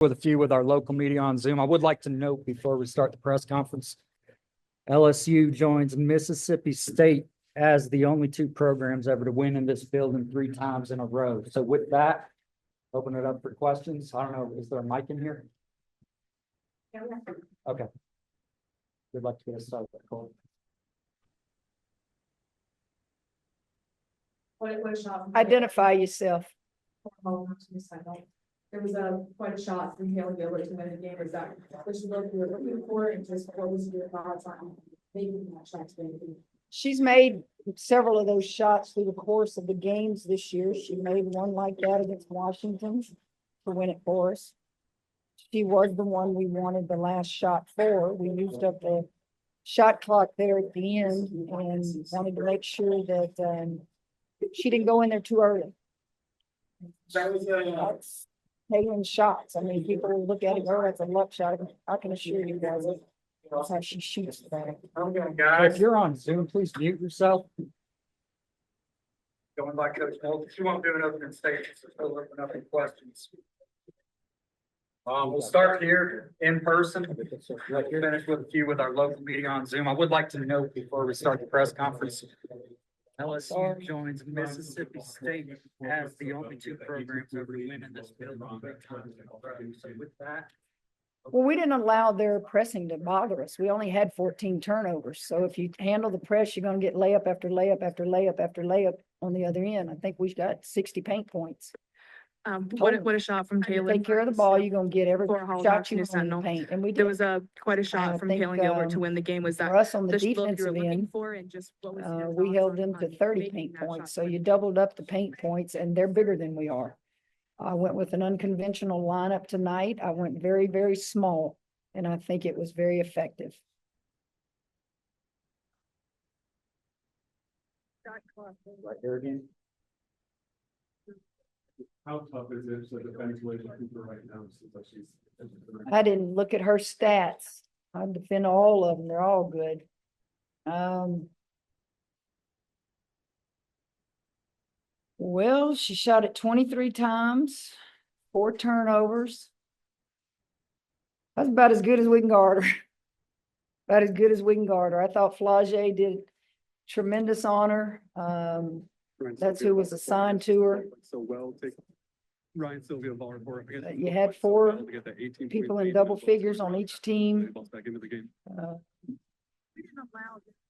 with a few with our local media on Zoom. I would like to note before we start the press conference, LSU joins Mississippi State as the only two programs ever to win in this building 3 times in a row. So with that, open it up for questions. I don't know, is there a mic in here? Okay. We'd like to get us started, Cole. Identify yourself. There was quite a shot from Haley Gilbert to win the game. Is that what you were looking for? And just what was your thoughts on making that shot today? She's made several of those shots through the course of the games this year. She made one like that against Washington to win it for us. She was the one we wanted the last shot for. We used up the shot clock there at the end and wanted to make sure that she didn't go in there too early. That's taking shots. I mean, people look at it, oh, that's a luck shot. I can assure you guys that's how she shoots that. If you're on Zoom, please mute yourself. Going by Coach Mulkey, she won't do an opening statement, so she'll open up any questions. We'll start here in person. Finish with a few with our local media on Zoom. I would like to note before we start the press conference, LSU joins Mississippi State as the only two programs ever to win in this building 3 times in a row. So with that. Well, we didn't allow their pressing to bother us. We only had 14 turnovers. So if you handle the press, you're going to get layup after layup after layup after layup on the other end. I think we got 60 paint points. What a shot from Taylor. Take care of the ball, you're going to get every shot you want in the paint. And we did. There was quite a shot from Taylor Gilbert to win the game. Was that for us on the look you were defensive looking end? for? And just what was your We thoughts held them to on 30 making paint that points. shot? So you doubled up the paint points and they're bigger than we are. I went with an unconventional lineup tonight. I went very, very small, and I think it was very effective. Right here again. How tough is it to defend Cooper right now? I didn't look at her stats. I defend all of them. They're all good. Well, she shot it 23 times, 4 turnovers. That's about as good as we can guard her. About as good as we can guard her. I thought Flage did tremendous on her. That's who was assigned to her. So well, take Ryan Sylvia ball report. You had 4 people in double figures on each team. Back into the game.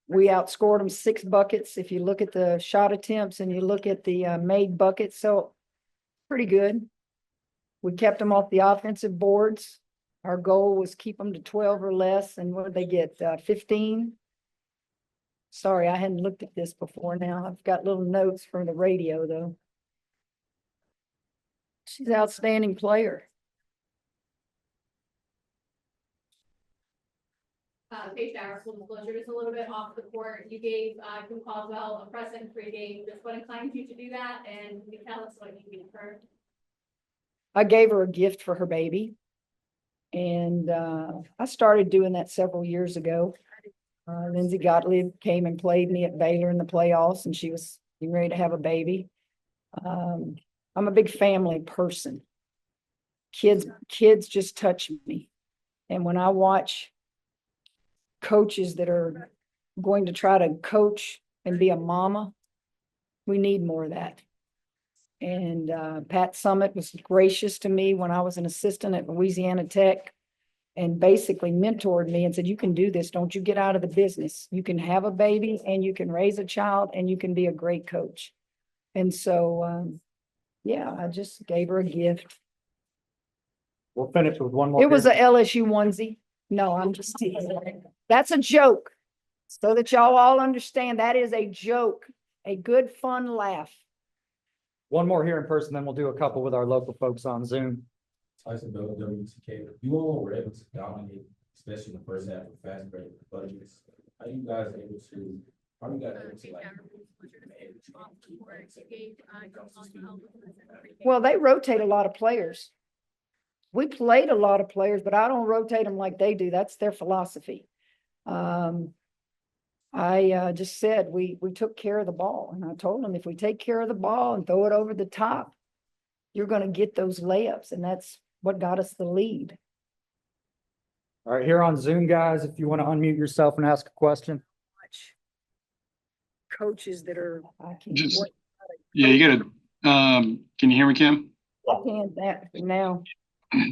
We outscored them 6 buckets. If you look at the shot attempts and you look at the made buckets, so pretty good. We kept them off the offensive boards. Our goal was keep them to 12 or less. And what did they get? 15? Sorry, I hadn't looked at this before now. I've got little notes from the radio though. She's an outstanding player. Paige Bauer, full disclosure, just a little bit off the court. You gave Kim Caldwell a press in pregame. Just what inclined you to do that? And can you tell us what you gave her? I gave her a gift for her baby. And I started doing that several years ago. Lindsay Gottlieb came and played me at Baylor in the playoffs, and she was getting ready to have a baby. I'm a big family person. Kids just touch me. And when I watch coaches that are going to try to coach and be a mama, we need more of that. And Pat Summitt was gracious to me when I was an assistant at Louisiana Tech and basically mentored me and said, you can do this. Don't you get out of the business. You can have a baby and you can raise a child and you can be a great coach. And so, yeah, I just gave her a gift. We'll finish with one more. It was a LSU onesie. No, I'm just teasing. That's a joke. So that y'all all understand that is a joke, a good fun laugh. One more here in person, then we'll do a couple with our local folks on Zoom. Tyson Bell, WTK. You all were able to dominate, especially in the first half of fast break budgets. How are you guys able to Well, they rotate a lot of players. We played a lot of players, but I don't rotate them like they do. That's their philosophy. I just said we took care of the ball, and I told them if we take care of the ball and throw it over the top, you're going to get those layups, and that's what got us the lead. All right, here on Zoom, guys, if you want to unmute yourself and ask a question. Coaches that are, I can't. Just, yeah, you gotta, can you hear me, Kim? I can't that now.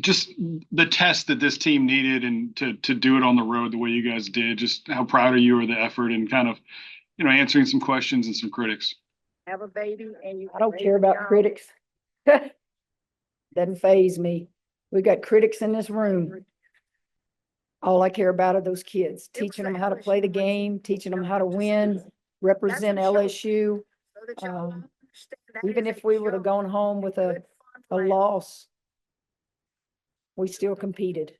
Just the test that this team needed and to do it on the road the way you guys did, just how proud are you of the effort and kind of, answering some questions and some critics. Have a baby and you. I don't care about critics. Doesn't faze me. We got critics in this room. All I care about are those kids, teaching them how to play the game, teaching them how to win, represent LSU. Even if we would have gone home with a loss, we still competed.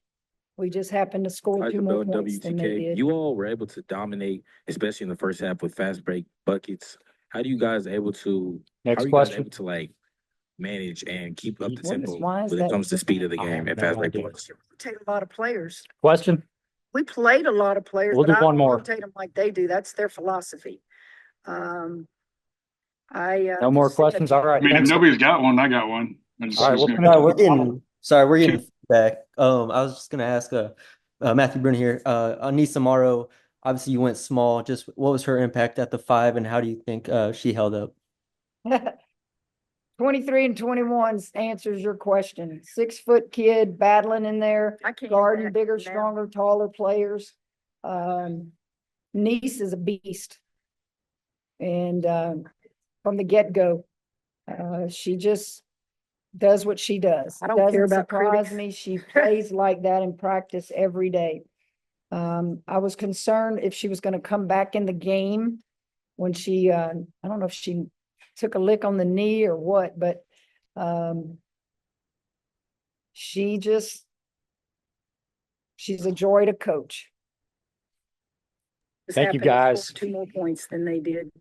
We just happened to score 2 more points than they did. You all were able to dominate, especially in the first half with fast break buckets. How do you guys able to? Next how are you question. guys able to like manage and keep up the What is- tempo why is when it that comes to speed of the different? game and I have fast break no points? Rotate a lot of players. Question? We played a lot of players. We'll but do I one don't more. rotate them like they do. That's their philosophy. No more questions? All I right. mean, if next- nobody's got one, I got one. I just All right, was well, gonna- No, we're getting feedback. I was just gonna ask Matthew Brunner here. Anissa Morrow, obviously you went small. Just what was her impact at the 5 and how do you think she held up? 23 and 21 answers your question. 6-foot kid battling in there, I can't. guarding back bigger, now. stronger, taller players. Niece is a beast. And from the get-go, she just does what she does. I don't care Doesn't about surprise critics. me. She plays like that in practice every day. I was concerned if she was going to come back in the game when she, I don't know if she took a lick on the knee or what, but she's a joy to coach. This Thank you, happened to score guys. 2 more points than they did.